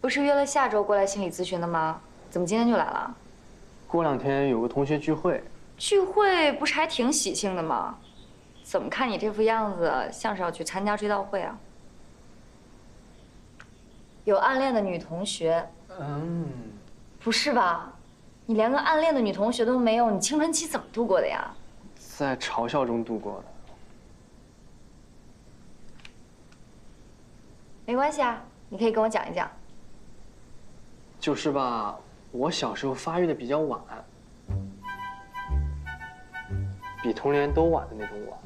不是约了下周过来心理咨询的吗？怎么今天就来了？过2天有个同学聚会。聚会不是还挺喜庆的吗？怎么看你这副样子，像是要去参加追悼会啊？有暗恋的女同学？不是吧？你连个暗恋的女同学都没有，你青春期怎么度过的呀？在嘲笑中度过的。没关系啊，你可以跟我讲一讲。就是吧，我小时候发育的比较晚，比同龄人都晚的那种晚。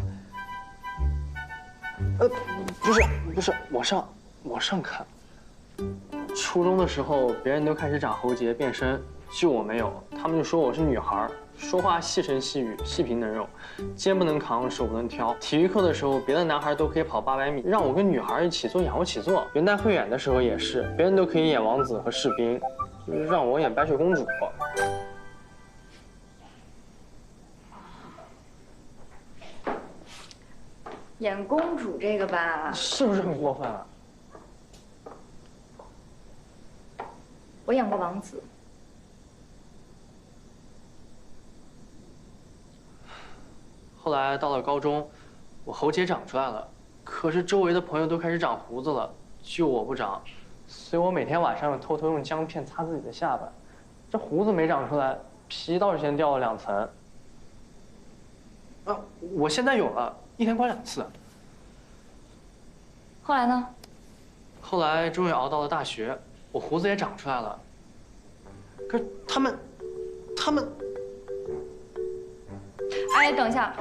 不是，往上看。初中的时候，别人都开始长喉结变声，就我没有，他们就说我是女孩，说话细声细语，细皮嫩肉，肩不能扛，手不能挑。体育课的时候，别的男孩都可以跑800米，让我跟女孩一起做仰卧起坐。元旦汇演的时候也是，别人都可以演王子和士兵，让我演白雪公主。演公主这个吧，是不是很过分啊？我演过王子。后来到了高中，我喉结长出来了，可是周围的朋友都开始长胡子了，就我不长，所以我每天晚上偷偷用姜片擦自己的下巴，这胡子没长出来，皮倒是先掉了2层。啊，我现在有了，1天刮2次。后来呢？后来终于熬到了大学，我胡子也长出来了，可是他们，哎，等一下，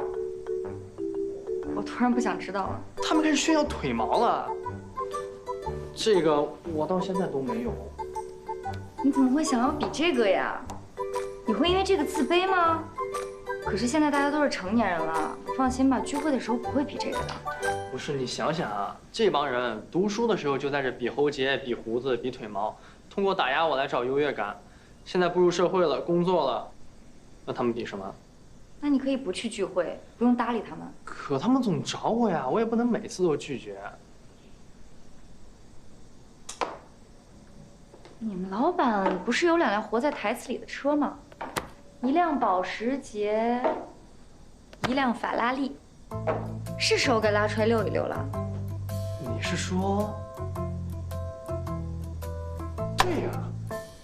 我突然不想知道了。他们开始炫耀腿毛了，这个我到现在都没有。你怎么会想要比这个呀？你会因为这个自卑吗？可是现在大家都是成年人了，你放心吧，聚会的时候不会比这个的。不是，你想想啊，这帮人读书的时候就在这比喉结、比胡子、比腿毛，通过打压我来找优越感。现在步入社会了，工作了，那他们比什么？那你可以不去聚会，不用搭理他们。可他们总找我呀，我也不能每次都拒绝。你们老板不是有2辆活在台词里的车吗？一辆保时捷，一辆法拉利，是时候该拉出来溜一溜了。你是说这个？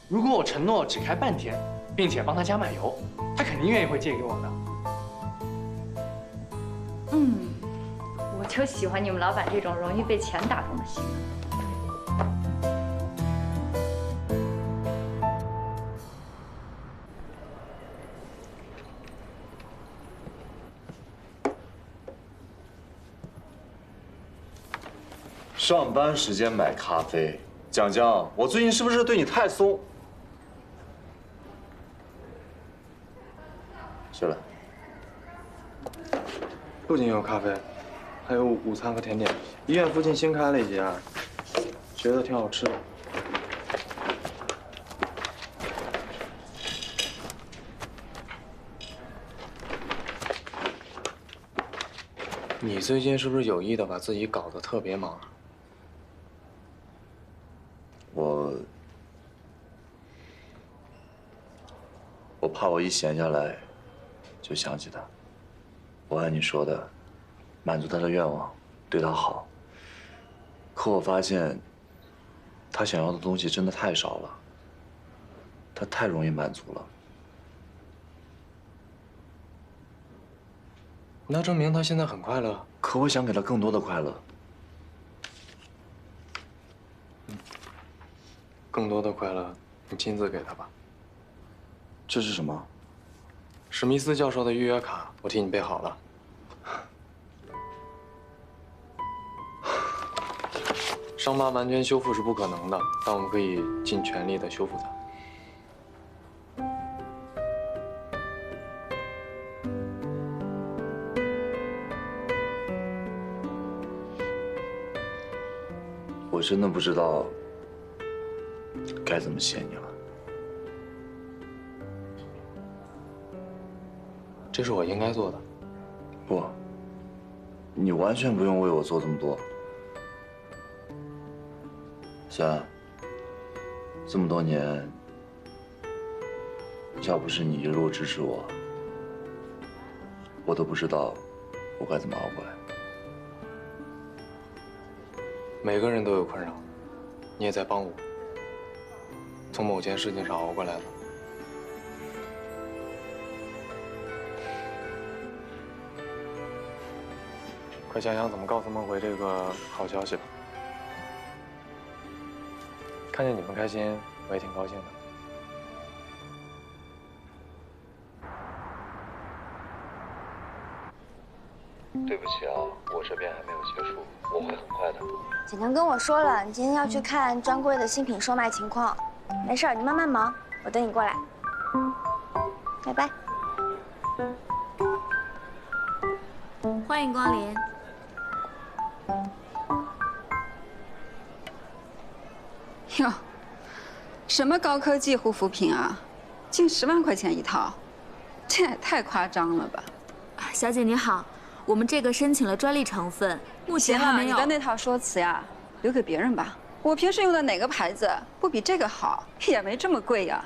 如果我承诺只开半天，并且帮他加满油，他肯定愿意会借给我的。我就喜欢你们老板这种容易被钱打动的性格。上班时间买咖啡，蒋江，我最近是不是对你太松？去了。不仅有咖啡，还有午餐和甜点。医院附近新开了一家，觉得挺好吃的。你最近是不是有意的把自己搞得特别忙？我怕我一闲下来，就想起他。我按你说的，满足他的愿望，对他好。可我发现，他想要的东西真的太少了，他太容易满足了。那证明他现在很快乐。可我想给他更多的快乐。更多的快乐，你亲自给他吧。这是什么？史密斯教授的预约卡，我替你备好了。伤疤完全修复是不可能的，但我们可以尽全力的修复它。我真的不知道该怎么谢你了。这是我应该做的。不，你完全不用为我做这么多。行，这么多年，要不是你一路支持我，我都不知道我该怎么熬过来。每个人都有困扰，你也在帮我从某件事情上熬过来了。快想想怎么告诉梦回这个好消息吧。看见你们开心，我也挺高兴的。对不起啊，我这边还没有结束，我会很快的。简强跟我说了，你今天要去看专柜的新品售卖情况。没事儿，你慢慢忙，我等你过来。拜拜。欢迎光临。哟，什么高科技护肤品啊，近10万块钱一套，这也太夸张了吧！小姐你好，我们这个申请了专利成分，目前还没有。你的那套说辞呀，留给别人吧。我平时用的哪个牌子不比这个好，也没这么贵呀。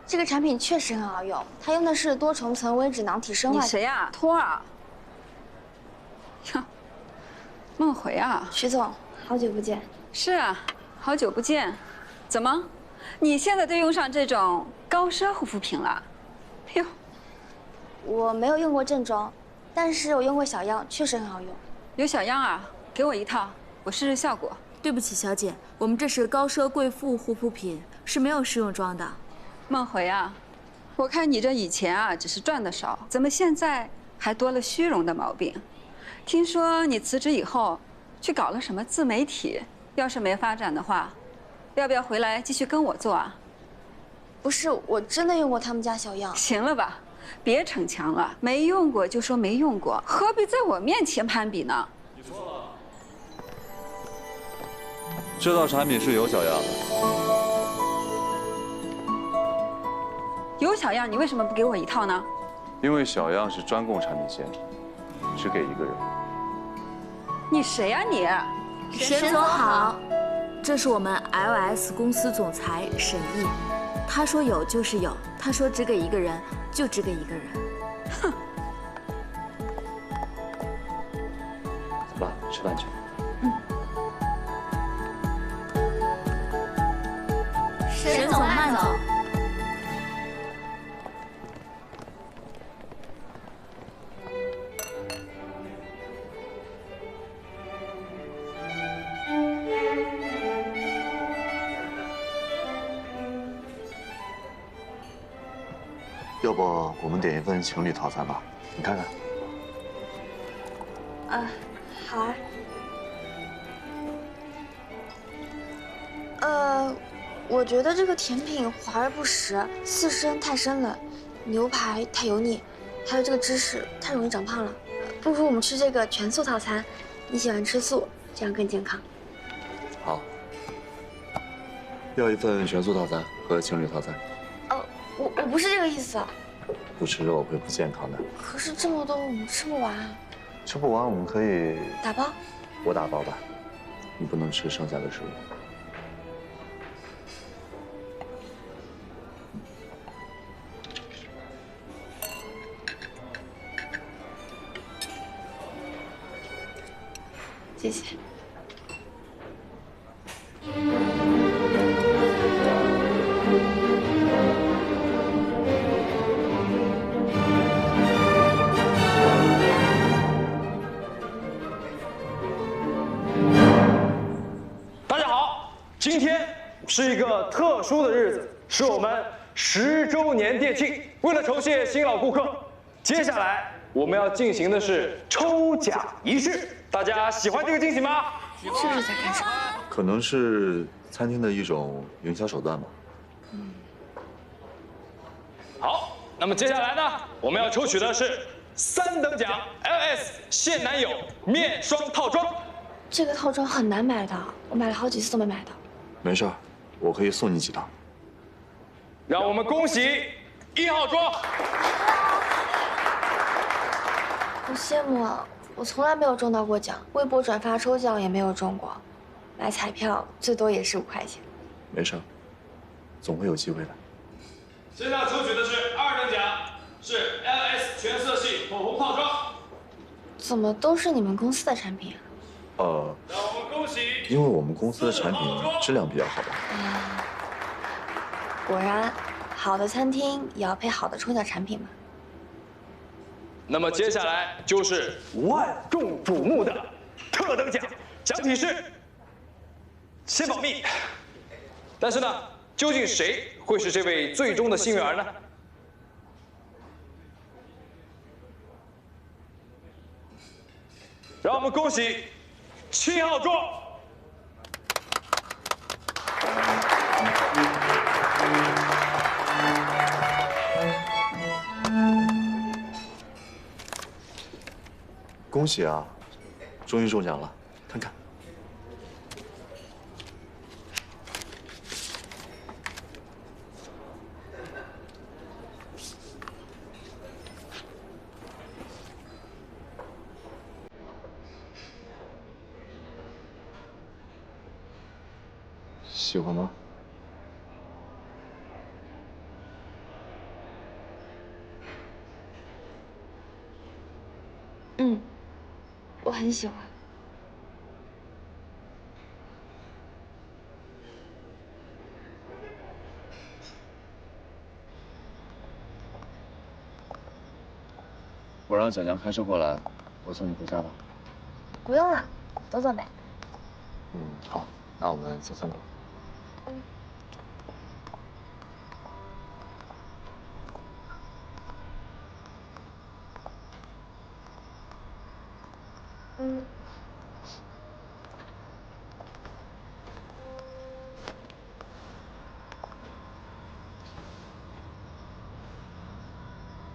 这个产品确实很好用，它用的是多重层微脂囊体生化。你谁呀？托儿。哟，梦回啊。徐总，好久不见。是啊，好久不见。怎么，你现在都用上这种高奢护肤品了？哟，我没有用过正装，但是我用过小样，确实很好用。有小样啊，给我一套，我试试效果。对不起，小姐，我们这是高奢贵妇护肤品，是没有试用装的。梦回啊，我看你这以前啊只是赚的少，怎么现在还多了虚荣的毛病？听说你辞职以后去搞了什么自媒体，要是没发展的话，要不要回来继续跟我做啊？不是，我真的用过他们家小样。行了吧，别逞强了，没用过就说没用过，何必在我面前攀比呢？你错了，这套产品是有小样的。有小样，你为什么不给我一套呢？因为小样是专供产品线，只给一个人。你谁呀你？沈总好，这是我们 LS 公司总裁沈毅，他说有就是有，他说只给一个人就只给一个人。哼。走吧，吃饭去。沈总慢走。要不我们点一份情侣套餐吧？你看看。好啊。我觉得这个甜品华而不实，刺身太生冷，牛排太油腻，还有这个芝士太容易长胖了。不如我们吃这个全素套餐，你喜欢吃素，这样更健康。好。要一份全素套餐和情侣套餐。我不是这个意思。不吃肉会不健康的。可是这么多我们吃不完啊。吃不完我们可以打包。我打包吧，你不能吃剩下的食物。谢谢。大家好，今天是一个特殊的日子，是我们10周年店庆。为了酬谢新老顾客，接下来我们要进行的是抽奖仪式。大家喜欢这个惊喜吗？这是在干什么？可能是餐厅的一种营销手段吧。好，那么接下来呢，我们要抽取的是3等奖 LS 现男友面霜套装。这个套装很难买的，我买了好几次都没买到。没事，我可以送你几套。让我们恭喜1号装。好羡慕啊！我从来没有中到过奖，微博转发抽奖也没有中过，买彩票最多也是5块钱。没事，总会有机会的。现在抽取的是2等奖，是 LS 全色系口红套装。怎么都是你们公司的产品啊？让我们恭喜！因为我们公司的产品质量比较好吧。果然，好的餐厅也要配好的抽奖产品嘛。那么接下来就是万众瞩目的特等奖，奖品是，先保密。但是呢，究竟谁会是这位最终的幸运儿呢？让我们恭喜7号桌。恭喜啊，终于中奖了，看看。喜欢吗？嗯，我很喜欢。我让蒋强开车过来，我送你回家吧。不用了，走走呗。好，那我们走散吧。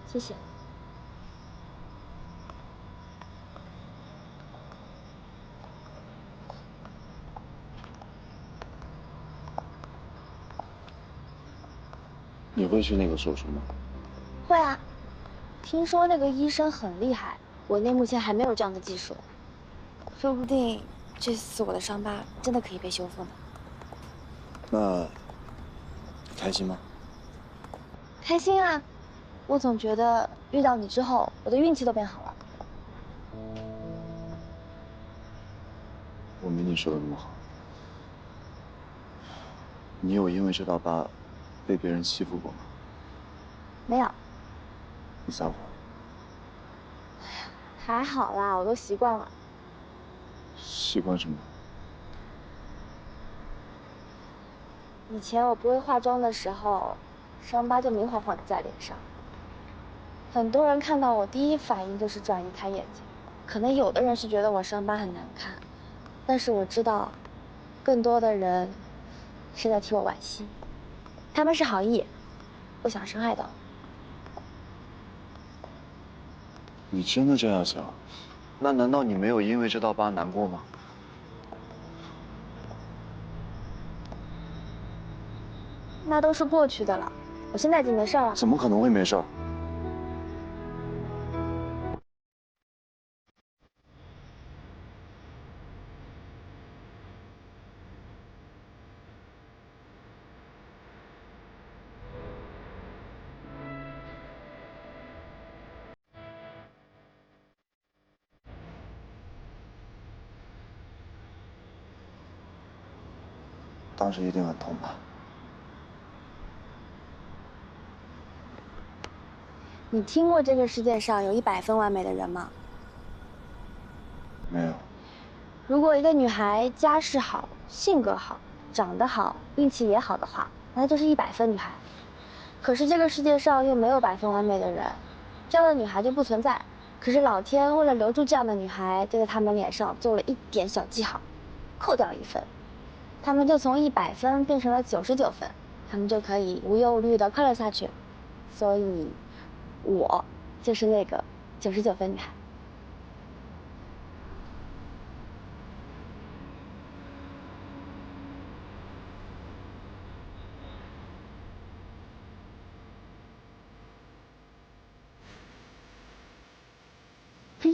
谢谢。你会去那个手术吗？会啊，听说那个医生很厉害，国内目前还没有这样的技术，说不定这次我的伤疤真的可以被修复呢。那开心吗？开心啊！我总觉得遇到你之后，我的运气都变好了。我没你说的那么好。你有因为这道疤被别人欺负过吗？没有，你撒谎。还好啦，我都习惯了。习惯什么？以前我不会化妆的时候，伤疤就明晃晃的在脸上。很多人看到我第一反应就是转移开眼睛，可能有的人是觉得我伤疤很难看，但是我知道，更多的人是在替我惋惜，他们是好意，不想伤害到我。你真的这样想？那难道你没有因为这道疤难过吗？那都是过去的了，我现在已经没事了。怎么可能会没事？当时一定很痛吧？你听过这个世界上有100分完美的人吗？没有。如果一个女孩家世好、性格好、长得好、运气也好的话，那她就是100分女孩。可是这个世界上又没有100分完美的人，这样的女孩就不存在。可是老天为了留住这样的女孩，就在她们脸上做了一点小记号，扣掉1分，她们就从100分变成了99分，她们就可以无忧无虑的快乐下去。所以，我就是那个99分女孩。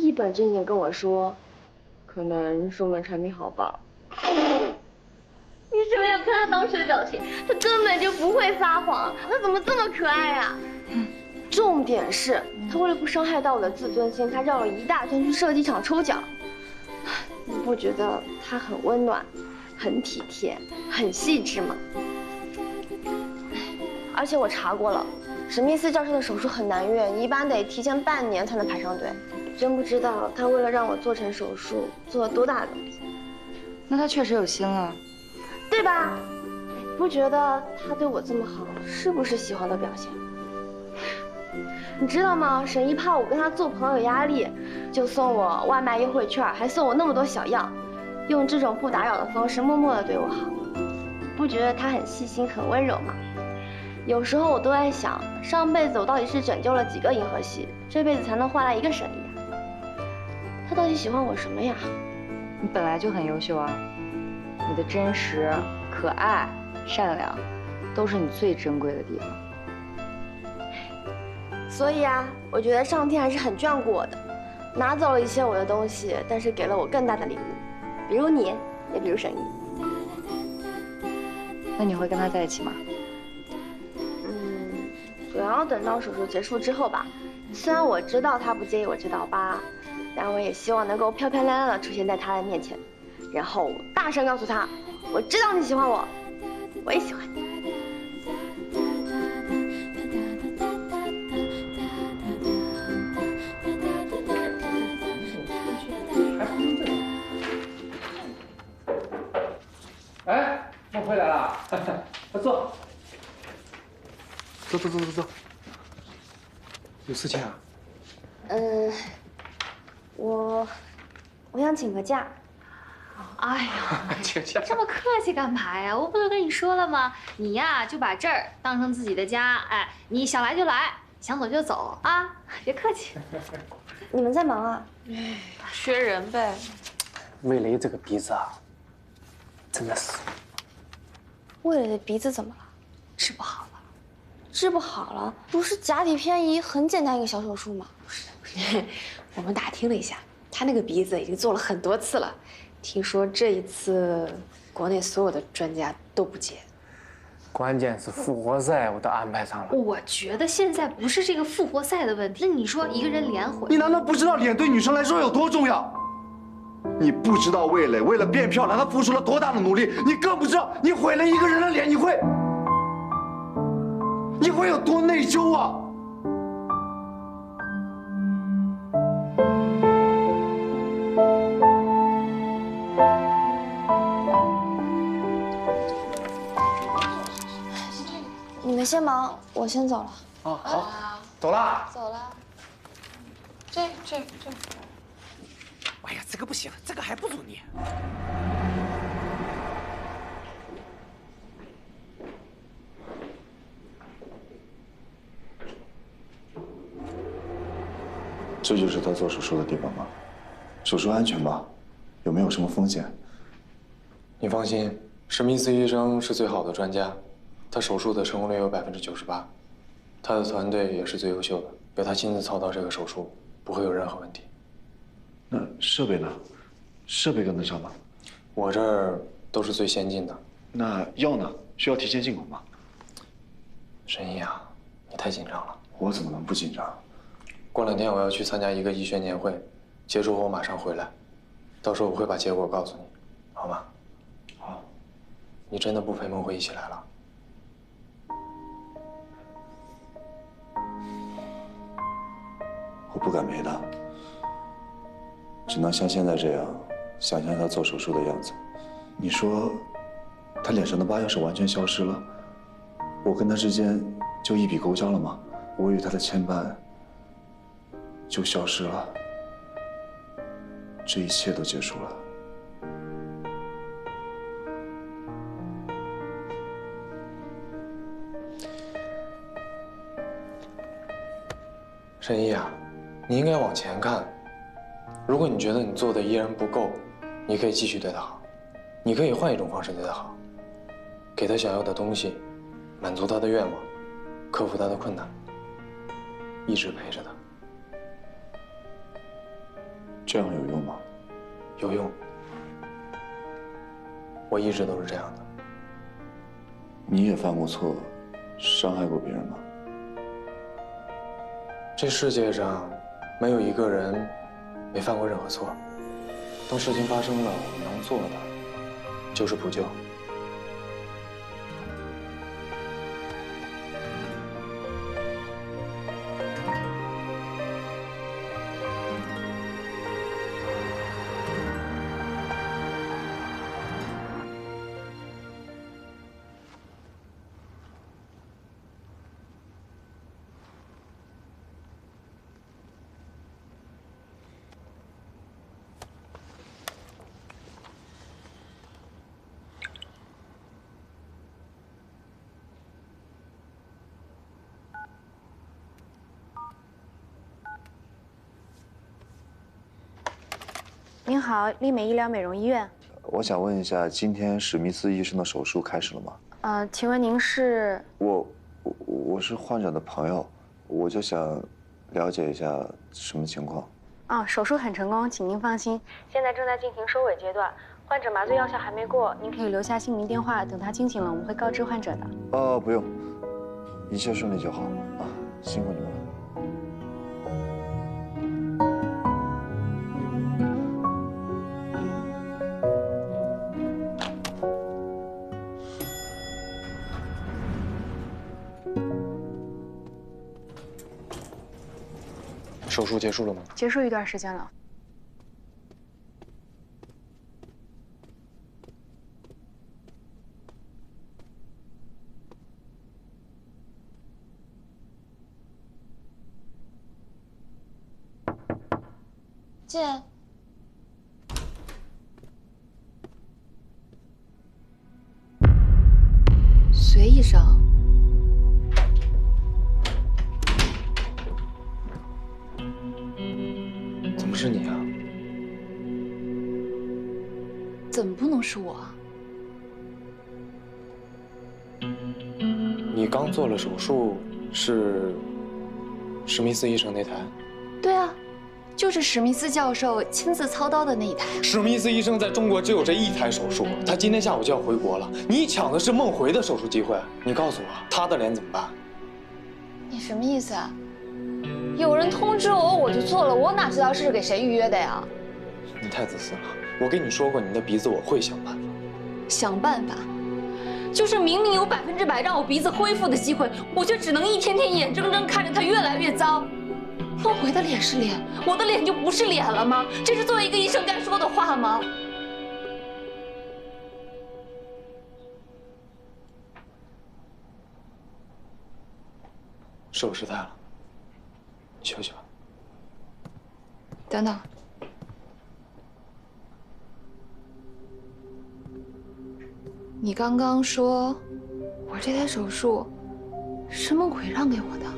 一本正经跟我说，可能是我们产品好吧。你是没有看他当时的表情，他根本就不会撒谎，他怎么这么可爱啊？重点是他为了不伤害到我的自尊心，他绕了一大圈去射击场抽奖。你不觉得他很温暖、很体贴、很细致吗？而且我查过了，史密斯教授的手术很难约，你一般得提前半年才能排上队。真不知道他为了让我做成手术做了多大的努力。那他确实有心了，对吧？你不觉得他对我这么好，是不是喜欢的表现？你知道吗？沈一怕我跟他做朋友有压力，就送我外卖优惠券，还送我那么多小样，用这种不打扰的方式默默的对我好。你不觉得他很细心、很温柔吗？有时候我都在想，上辈子我到底是拯救了几个银河系，这辈子才能换来一个沈一呀？他到底喜欢我什么呀？你本来就很优秀啊，你的真实、可爱、善良，都是你最珍贵的地方。所以啊，我觉得上天还是很眷顾我的，拿走了一些我的东西，但是给了我更大的礼物，比如你，也比如沈一。那你会跟他在一起吗？主要等到手术结束之后吧。虽然我知道他不介意我知道疤，但我也希望能够漂漂亮亮的出现在他的面前，然后大声告诉他，我知道你喜欢我，我也喜欢你。哎，我回来了，快坐。坐。有事情啊？我想请个假。哎呀，请假这么客气干嘛呀？我不都跟你说了吗？你呀就把这儿当成自己的家，哎，你想来就来，想走就走啊，别客气。你们在忙啊？缺人呗。魏雷这个鼻子啊，真的是。魏磊的鼻子怎么了？治不好了。治不好了？不是假体偏移，很简单一个小手术吗？我们打听了一下，他那个鼻子已经做了很多次了，听说这一次国内所有的专家都不接。关键是复活赛我都安排上了。我觉得现在不是这个复活赛的问题，那你说一个人脸毁，你难道不知道脸对女生来说有多重要？你不知道魏磊为了变漂亮，他付出了多大的努力，你更不知道你毁了一个人的脸，你会有多内疚啊！你们先忙，我先走了。哦，好，走了。走了。这。哎呀，这个不行，这个还不如你。这就是他做手术的地方吗？手术安全吧？有没有什么风险？你放心，史密斯医生是最好的专家，他手术的成功率有98%，他的团队也是最优秀的，由他亲自操刀这个手术，不会有任何问题。那设备呢？设备跟得上吗？我这儿都是最先进的。那药呢？需要提前进口吗？沈一啊，你太紧张了。我怎么能不紧张？过2天我要去参加一个医学年会，结束后我马上回来，到时候我会把结果告诉你，好吗？好。你真的不陪孟慧一起来了？我不敢陪他，只能像现在这样，想象他做手术的样子。你说，他脸上的疤要是完全消失了，我跟他之间就一笔勾销了吗？我与他的牵绊就消失了，这一切都结束了。沈一啊，你应该往前看。如果你觉得你做的依然不够，你可以继续对他好，你可以换一种方式对他好，给他想要的东西，满足他的愿望，克服他的困难，一直陪着他。这样有用吗？有用。我一直都是这样的。你也犯过错，伤害过别人吗？这世界上没有一个人没犯过任何错。当事情发生了，我们能做的就是补救。您好，丽美医疗美容医院。我想问一下，今天史密斯医生的手术开始了吗？请问您是？我是患者的朋友，我就想了解一下什么情况。哦，手术很成功，请您放心。现在正在进行收尾阶段，患者麻醉药效还没过，您可以留下姓名、电话，等他清醒了，我们会告知患者的。不用，一切顺利就好啊，辛苦你们了。手术结束了吗？结束一段时间了。进。隋医生。怎么是你啊？怎么不能是我啊？你刚做了手术，是史密斯医生那台？对啊，就是史密斯教授亲自操刀的那一台。史密斯医生在中国只有这一台手术，他今天下午就要回国了。你抢的是孟回的手术机会，你告诉我，他的脸怎么办？你什么意思啊？有人通知我，我就做了，我哪知道是给谁预约的呀？你太自私了！我跟你说过，你的鼻子我会想办法。想办法，就是明明有100%让我鼻子恢复的机会，我就只能一天天眼睁睁看着它越来越糟。孟回的脸是脸，我的脸就不是脸了吗？这是作为一个医生该说的话吗？是我失态了，你休息吧。等等，你刚刚说，我这台手术是孟回让给我的。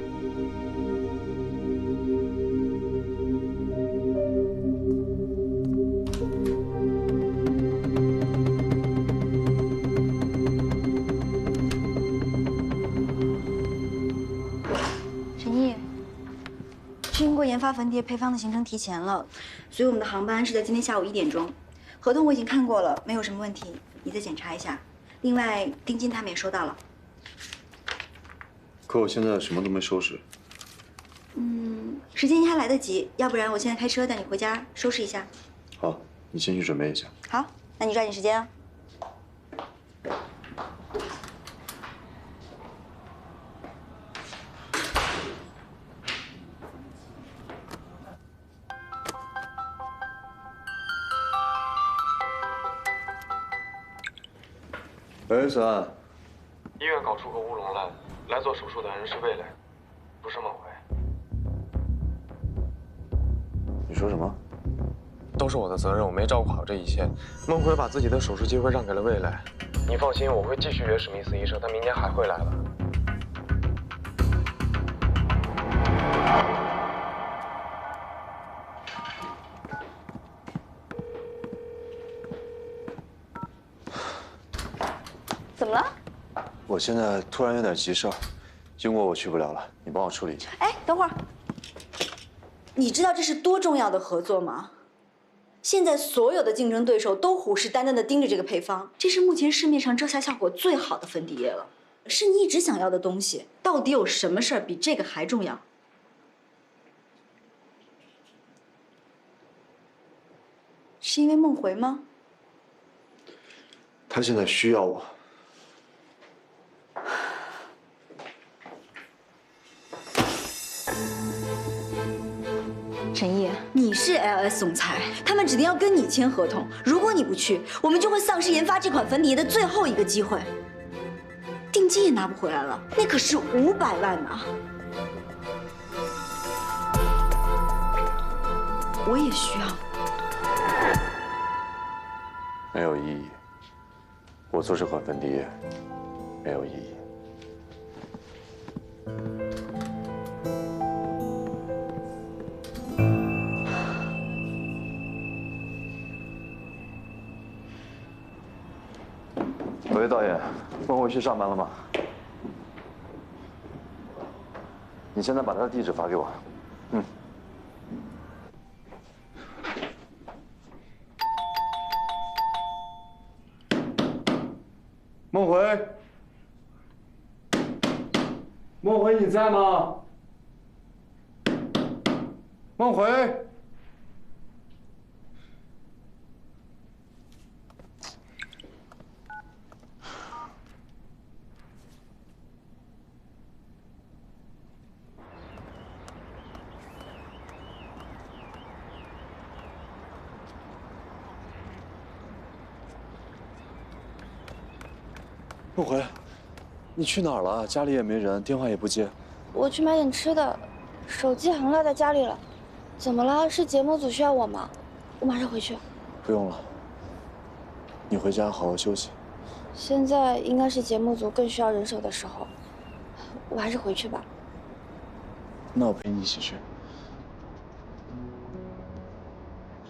经过研发粉底液配方的行程提前了，所以我们的航班是在今天下午1点钟。合同我已经看过了，没有什么问题，你再检查一下。另外，定金他们也收到了。可我现在什么都没收拾。时间还来得及，要不然我现在开车带你回家收拾一下。好，你先去准备一下。好，那你抓紧时间啊。喂，子安。医院搞出个乌龙来做手术的人是魏磊，不是孟回。你说什么？都是我的责任，我没照顾好这一切。孟回把自己的手术机会让给了魏磊。你放心，我会继续约史密斯医生，他明年还会来的。怎么了？我现在突然有点急事儿，英国我去不了了，你帮我处理一下。哎，等会儿，你知道这是多重要的合作吗？现在所有的竞争对手都虎视眈眈地盯着这个配方，这是目前市面上遮瑕效果最好的粉底液了，是你一直想要的东西。到底有什么事儿比这个还重要？是因为梦回吗？他现在需要我。陈毅，你是 LS 总裁，他们指定要跟你签合同。如果你不去，我们就会丧失研发这款粉底液的最后一个机会。定金也拿不回来了，那可是500万呢。我也需要。没有意义。我做这款粉底液没有意义。喂，导演，孟回去上班了吗？你现在把他的地址发给我。嗯。孟回，孟回，你在吗？孟回。孟回，你去哪儿了？家里也没人，电话也不接。我去买点吃的，手机好像落在家里了。怎么了？是节目组需要我吗？我马上回去。不用了，你回家好好休息。现在应该是节目组更需要人手的时候，我还是回去吧。那我陪你一起去。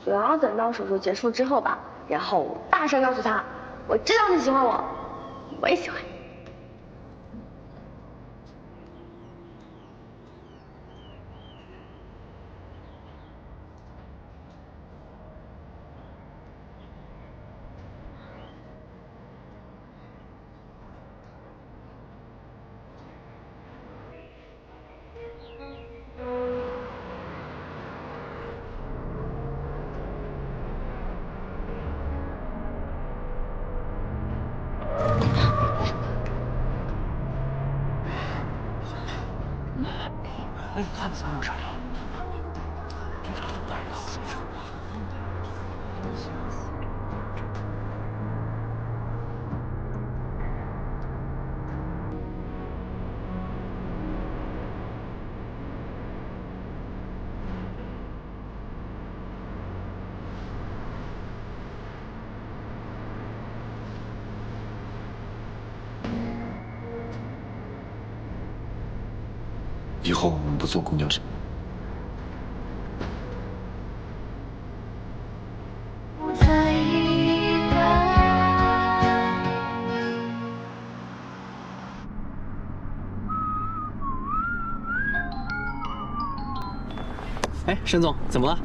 主要等到手术结束之后吧，然后大声告诉他，我知道你喜欢我。我也喜欢。看怎么有事儿。以后我们不坐公交车。哎，沈总，怎么了？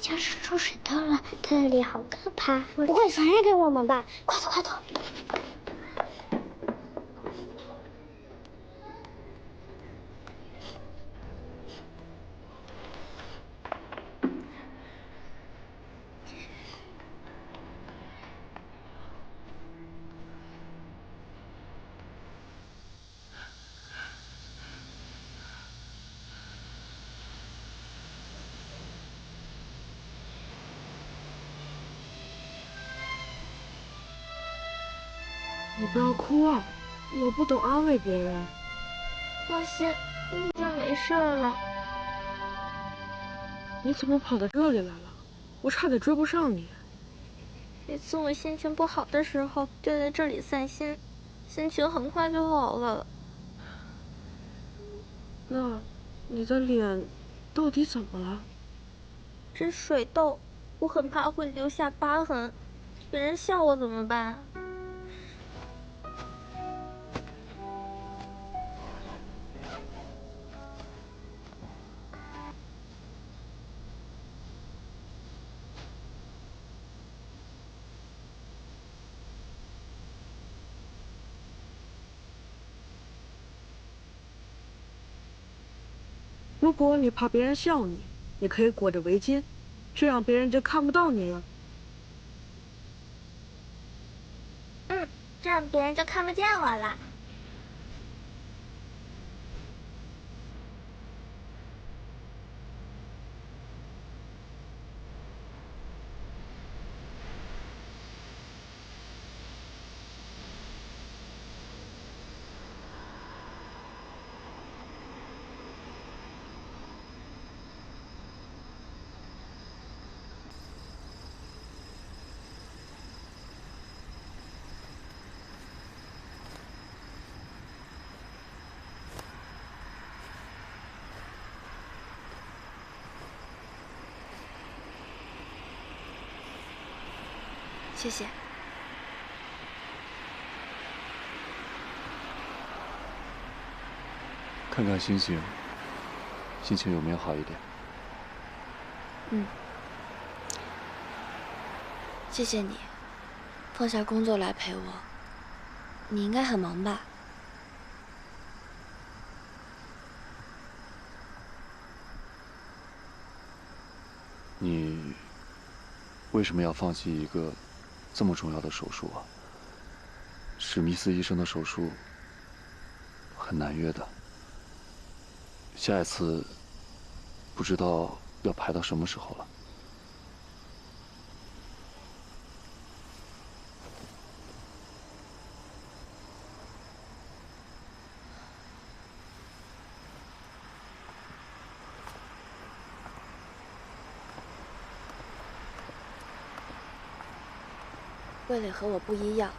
像是出水痘了，他的脸好可怕，不会传染给我们吧？快走快走！你不要哭啊，我不懂安慰别人。放心，你就没事了。你怎么跑到这里来了？我差点追不上你。每次我心情不好的时候，就在这里散心，心情很快就好了。那，你的脸到底怎么了？是水痘，我很怕会留下疤痕，别人笑我怎么办？如果你怕别人笑你，你可以裹着围巾，这样别人就看不到你了。这样别人就看不见我了。谢谢。看看星星，心情有没有好一点？谢谢你，放下工作来陪我。你应该很忙吧？你为什么要放弃一个这么重要的手术啊？史密斯医生的手术很难约的，下一次不知道要排到什么时候了。魏磊和我不一样，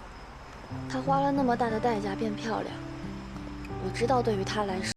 他花了那么大的代价变漂亮，我知道对于他来说。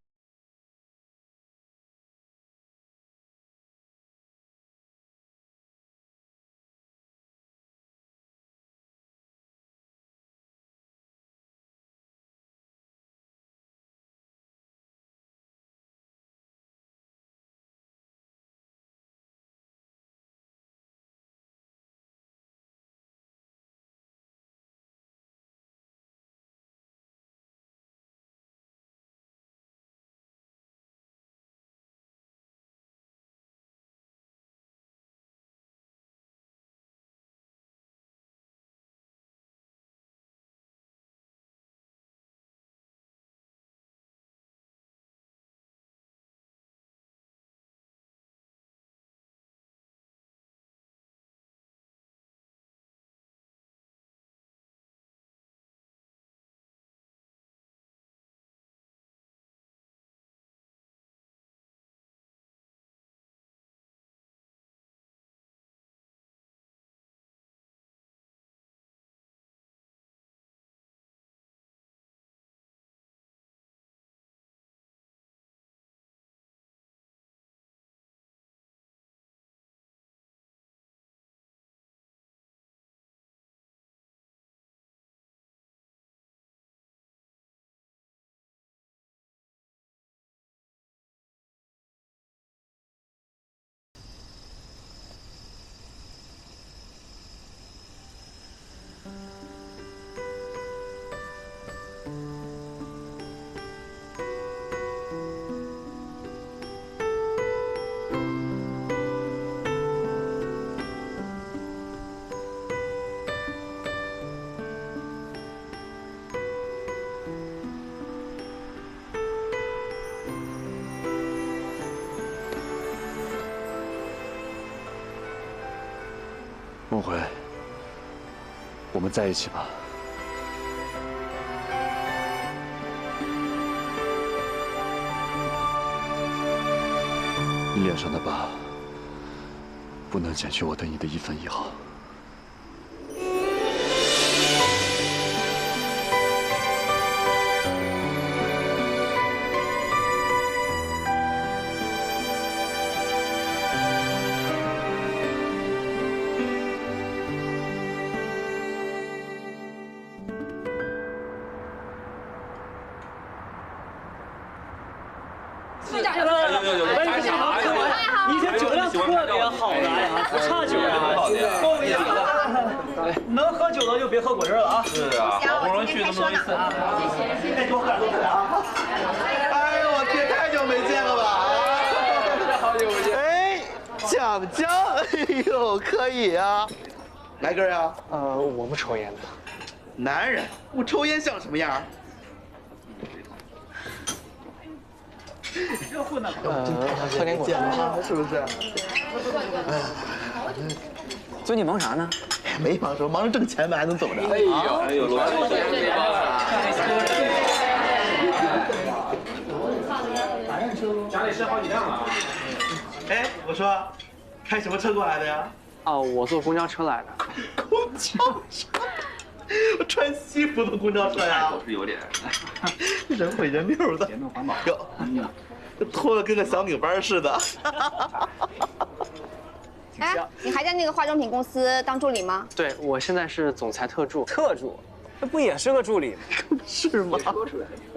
梦回，我们在一起吧。你脸上的疤，不能减去我对你的一分一毫。一天酒量特别好的，哎呀，不差酒的，够意思。能喝酒的就别喝果汁了啊！是啊，好不容易聚那么多一次，谢谢多喝点啊！哎呦我天，太久没见了吧？好久不见。哎，蒋江，哎呦，可以啊。来根呀？我不抽烟的。男人不抽烟像什么样？喝点果汁啊，是不是？哎呀，最近忙啥呢？没忙什么，忙着挣钱呗，还能怎么着？哎呦，哎呦，罗家里是好几辆了啊。哎，我说，开什么车过来的呀？啊，我坐公交车来的。公交车？我穿西服的公交车呀？是有点。人毁人命的。节能环保。哟，脱了跟个小女班似的。哎，你还在那个化妆品公司当助理吗？对，我现在是总裁特助。特助，这不也是个助理吗？是吗？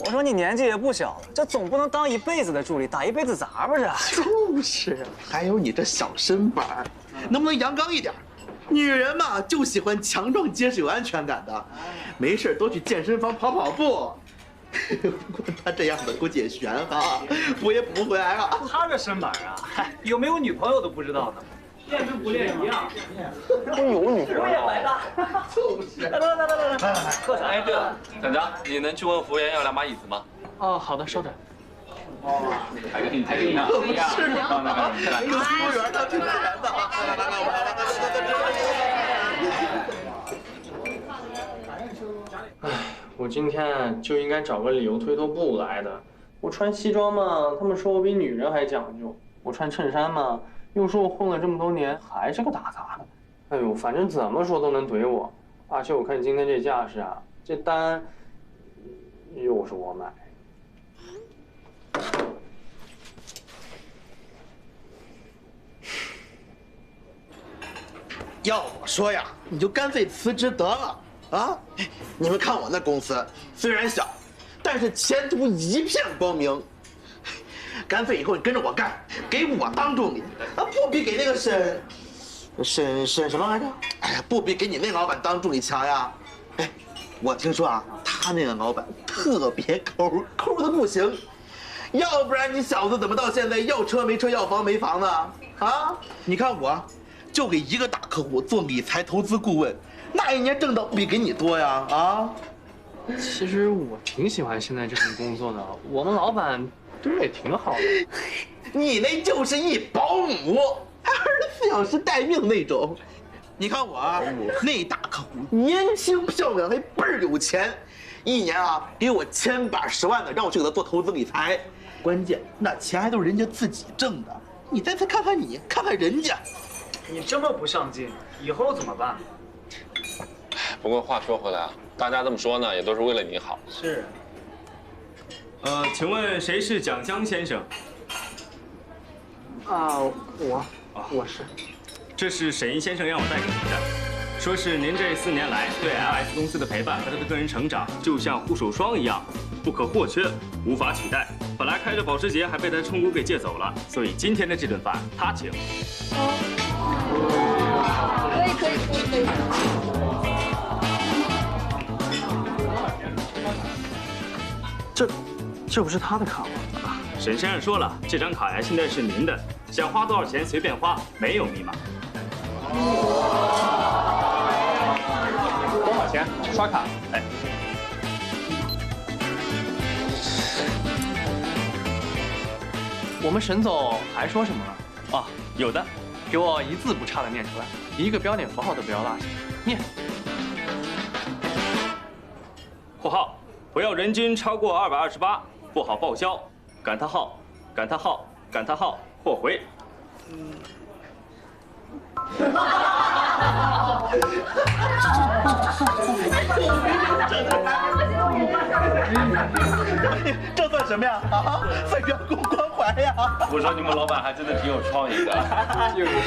我说你年纪也不小了，这总不能当一辈子的助理，打一辈子杂吧这？就是啊，还有你这小身板，能不能阳刚一点？女人嘛，就喜欢强壮结实、有安全感的。没事多去健身房跑跑步。他这样的估计也悬哈，补也补不回来了。他这身板啊，嗨，有没有女朋友都不知道呢。练跟不练一样。我有女朋友。我也来的。就是。来，喝茶。哎，对了，蒋江，你能去问服务员要2把椅子吗？哦，好的，收着。哦，还给你呢。是吗？一个服务员他挺难的。哎，我今天就应该找个理由推脱不来的。我穿西装嘛，他们说我比女人还讲究；我穿衬衫嘛，又说我混了这么多年还是个打杂的。哎呦，反正怎么说都能怼我。而且我看今天这架势啊，这单又是我买。要我说呀，你就干脆辞职得了啊！你们看我那公司虽然小，但是前途一片光明。干脆以后你跟着我干，给我当助理啊，不比给那个沈什么来着？哎呀，不比给你那老板当助理强呀！哎，我听说啊，他那个老板特别抠的不行，要不然你小子怎么到现在要车没车，要房没房呢？啊，你看我。就给一个大客户做理财投资顾问，那一年挣的不比给你多呀？啊！其实我挺喜欢现在这份工作的，我们老板对我也挺好的。你那就是一保姆，还24小时待命那种。你看我啊，那大客户年轻漂亮，还倍儿有钱，一年啊给我10把10万的，让我去给他做投资理财。关键那钱还都是人家自己挣的，你再看看你，看看人家。你这么不上进，以后怎么办？不过话说回来啊，大家这么说呢，也都是为了你好。是。请问谁是蒋江先生？啊，我是。这是沈一先生让我带给您的，说是您这4年来对 LS 公司的陪伴和他的个人成长，就像护手霜一样，不可或缺，无法取代。本来开着保时捷还被他冲姑给借走了，所以今天的这顿饭他请。可以。这不是他的卡吗？沈先生说了，这张卡呀现在是您的，想花多少钱随便花，没有密码。多少钱？刷卡。哎。我们沈总还说什么了？哦，有的，给我一字不差的念出来。一个标点符号都不要落下。念。括号不要人均超过228，不好报销。感叹号，感叹号，感叹号，或回。这算什么呀？啊，算员工关怀呀！我说你们老板还真的挺有创意的，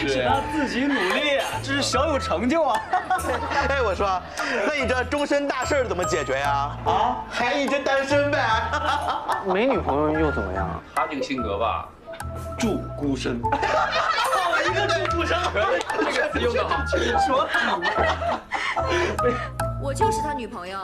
是他自己努力，这是小有成就啊！哎，我说，那你这终身大事怎么解决呀？啊，还一直单身呗？没女朋友又怎么样？他这个性格吧，祝孤身。我一个祝孤身，这个词用得好。说，我就是他女朋友。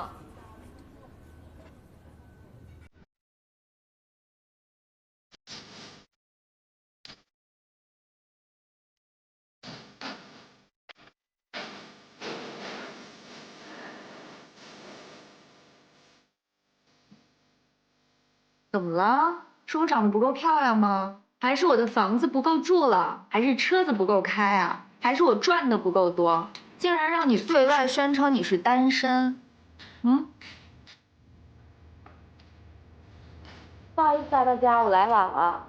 怎么了？是我长得不够漂亮吗？还是我的房子不够住了？还是车子不够开啊？还是我赚的不够多？竟然让你对外宣称你是单身？不好意思啊，大家，我来晚了。